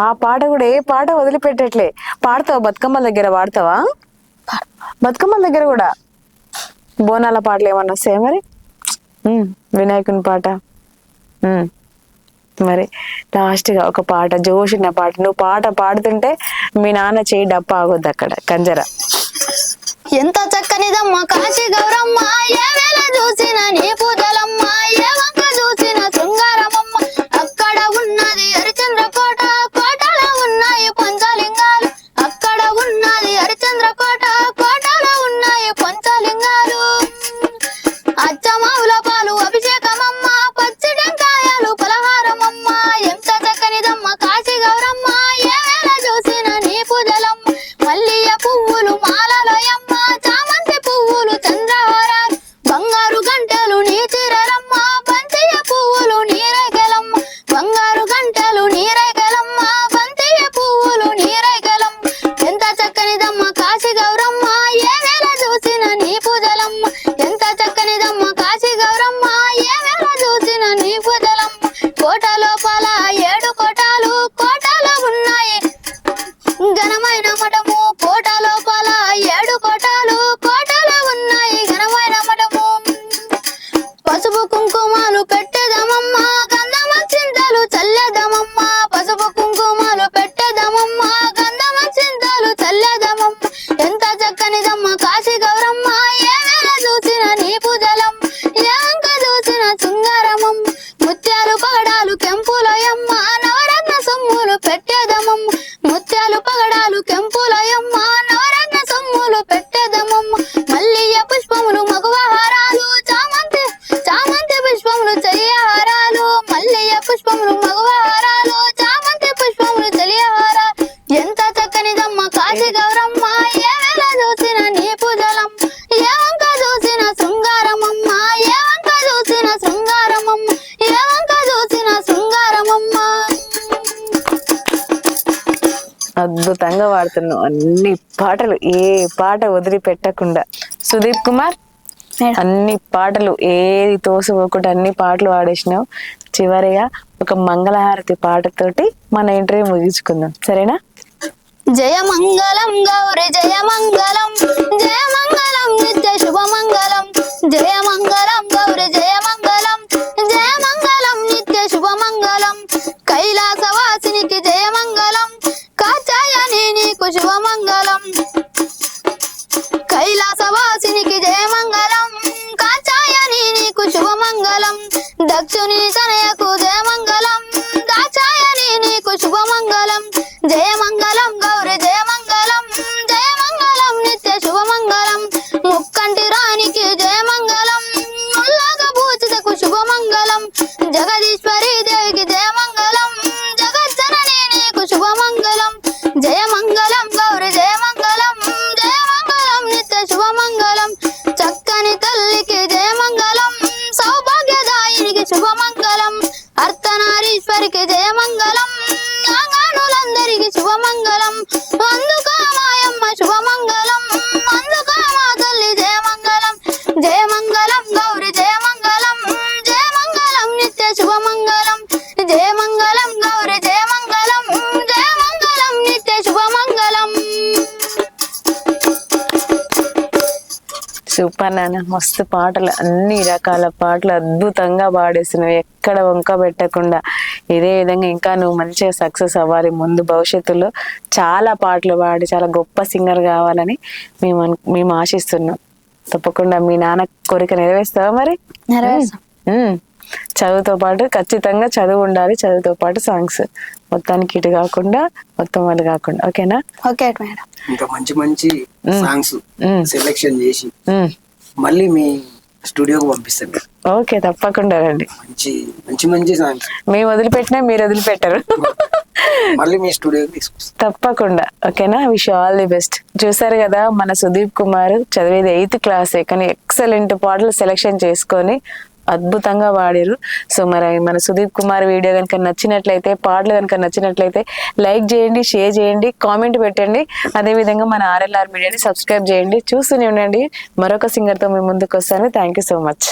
ఆ పాట కూడా ఏ పాట వదిలిపెట్టట్లే. పాడతావా? బతుకమ్మల దగ్గర పాడతావా? బతుకమ్మల దగ్గర కూడా బోనాల పాటలు ఏమన్నా వస్తాయా మరి? వినాయకుని పాట. మరి లాస్ట్ గా ఒక పాట, జోషున్న పాట. నువ్వు పాట పాడుతుంటే మీ నాన్న చేయి డప్ప ఆగొద్దు అక్కడ కంజర. ఎంత చక్కనిదమ్మ కాశీ గౌరమ్మ, ఏ వేళ చూసిన నీ పూజలమ్మ, ఏ వంక చూసిన శృంగారమమ్మ. అక్కడ ఉన్నది హరిచంద్ర కోట, కోటలో ఉన్నాయి పంచలింగాలు. అక్కడ ఉన్నది హరిచంద్ర కోట, కోటలో ఉన్నాయి పంచలింగాలు. అచ్చమావుల పాలు అభిషేకమమ్మ, పచ్చి టెంకాయలు పలహారమమ్మ. ఎంత చక్కనిదమ్మ కాశీ గౌరమ్మ, ఏ వేళ చూసిన నీ పూజలమ్మ. మల్లియ పువ్వులు మాలలయమ్మ, చామంతి పువ్వులు చంద్రహారాలు, బంగారు గంటలు నీ చీరలమ్మ, బంతియ పువ్వులు నీరైగలమ్మ. బంగారు గంటలు నీరైగలమ్మ, బంతియ పువ్వులు నీరైగలమ్మ. ఎంత చక్కనిదమ్మ కాశీ గౌరమ్మ, ఏ వేళ చూసిన నీ పూజలమ్మ. ఎంత చక్కనిదమ్మ కాశీ గౌరమ్మ, ఏ వేళ చూసిన నీ పూజలమ్మ. కోట లోపల 7 కోటాలు, కోటలో ఉన్నాయి ఘనమైన మఠము. కోట లోపల 7 కోటాలు, కోటలో ఉన్నాయి ఘనమైన మఠము. పసుపు కుంకుమాలు పెట్టేదమమ్మ, గంధమ చింతలు చల్లేదమమ్మ. పసుపు కుంకుమాలు పెట్టేదమమ్మ, గంధమ చింతలు చల్లేదమమ్మ. ఎంత చక్కనిదమ్మ కాశీ గౌరమ్మ, ఏ వేళ చూసిన నీ పూజలమ్మ. ఏ వంక చూసిన శృంగారమమ్మ. ముత్యాలు పగడాలు కెంపులయమ్మ, నవరత్న సొమ్ములు పెట్టేదమమ్మ. ముత్యాలు పగడాలు కెంపులయమ్మ, నవరత్న సొమ్ములు పెట్టేదమమ్మ. మల్లియ పుష్పములు మగువహారాలు, చామంతి పుష్పములు చెలియహారాలు. మల్లియ పుష్పములు మగువహారాలు, చామంతి పుష్పములు చెలియహారాలు. ఎంత చక్కనిదమ్మ కాశీ గౌరమ్మ, ఏ వేళ చూసిన నీ పూజలమ్మ. ఏ వంక చూసిన శృంగారమమ్మ, ఏ వంక చూసిన శృంగారమమ్మ, ఏ వంక చూసిన శృంగారమమ్మ. అద్భుతంగా పాడుతున్నావు అన్ని పాటలు, ఏ పాట వదిలిపెట్టకుండా. సుదీప్ కుమార్, అన్ని పాటలు ఏది తోసుకోకుండా అన్ని పాటలు పాడేసినావు. చివరిగా ఒక మంగళహారతి పాటతోటి మన ఇంటర్వ్యూ ముగించుకుందాం, సరేనా? జయ మంగళం గౌరి జయ మంగళం, జయ మంగళం నిత్య శుభ మంగళం. జయ మంగళం గౌరి జయ మంగళం, జయ మంగళం నిత్య శుభ మంగళం. కైలాసవాసినికి జయ మంగళం, కాచాయని నీకు శుభ మంగళం. కైలాసవాసినికి జయ మంగళం, కాచాయని నీకు శుభ మంగళం. దక్షుని తనయకు జయ మంగళం, దాచాయని నీకు శుభ మంగళం. జయ మంగళం గౌరి జయ మంగళం, జయ మంగళం నిత్య శుభ మంగళం. ముక్కంటి రాణికి జయ మంగళం, ముల్లాగా పూజితకు శుభ మంగళం. జగదీశ్వరి దేవికి జయ మంగళం, జగజ్జనని నీకు శుభ మంగళం. జయ మంగళం గౌరి జయ మంగళం, జయ మంగళం నిత్య శుభ మంగళం. చక్కని తల్లికి జయ మంగళం, సౌభాగ్యదాయినికి శుభ మంగళం. అర్ధనారీశ్వరికి జయ మంగళం, నాగానులందరికి శుభ మంగళం. అందుకా మాయమ్మ శుభ మంగళం, అందుకా మా తల్లి జయ మంగళం. జయ మంగళం గౌరి జయ మంగళం, జయ మంగళం నిత్య శుభ మంగళం. జయ మంగళం గౌరి జయ మంగళం, జయ మంగళం నిత్య శుభ మంగళం. సూపర్ నాన్న, మస్తు పాటలు, అన్ని రకాల పాటలు అద్భుతంగా పాడేస్తున్నావు, ఎక్కడ వంక పెట్టకుండా. ఇదే విధంగా ఇంకా నువ్వు మంచిగా సక్సెస్ అవ్వాలి ముందు భవిష్యత్తులో. చాలా పాటలు పాడి చాలా గొప్ప సింగర్ కావాలని మేము ఆశిస్తున్నాం. తప్పకుండా మీ నాన్న కోరిక నెరవేరుస్తావా మరి? నెరవేరుస్తాం. చదువుతో పాటు ఖచ్చితంగా చదువు ఉండాలి, చదువుతో పాటు సాంగ్స్. మొత్తానికి ఇటు కాకుండా మొత్తం వాళ్ళు కాకుండా. ఓకేనా? Okay madam. ఇంకా మంచి మంచి సాంగ్స్ సెలెక్షన్ చేసి మళ్ళీ మీ స్టూడియోకి పంపిస్తాను. ఓకే, తప్పకుండా రండి. మంచి మంచి మంచి సాంగ్స్ మేము వదిలిపెట్టినా మీరు వదిలిపెట్టరు. మళ్ళీ మీ స్టూడియోకి తీసుకొస్తాం తప్పకుండా. ఓకేనా? Wish all the best. చూసారు కదా మన సుదీప్ కుమార్ చదివేది 8th క్లాసే, కానీ ఎక్సలెంట్ పాటలు సెలెక్షన్ చేసుకొని అద్భుతంగా పాడారు. సో మరి మన సుదీప్ కుమార్ వీడియో కనుక నచ్చినట్లయితే, పాటలు కనుక నచ్చినట్లయితే లైక్ చేయండి, షేర్ చేయండి, కామెంట్ పెట్టండి. అదేవిధంగా మన RLR మీడియాని సబ్స్క్రైబ్ చేయండి. చూస్తూనే ఉండండి. మరొక సింగర్తో మీ ముందుకు వస్తాను. Thank you so much.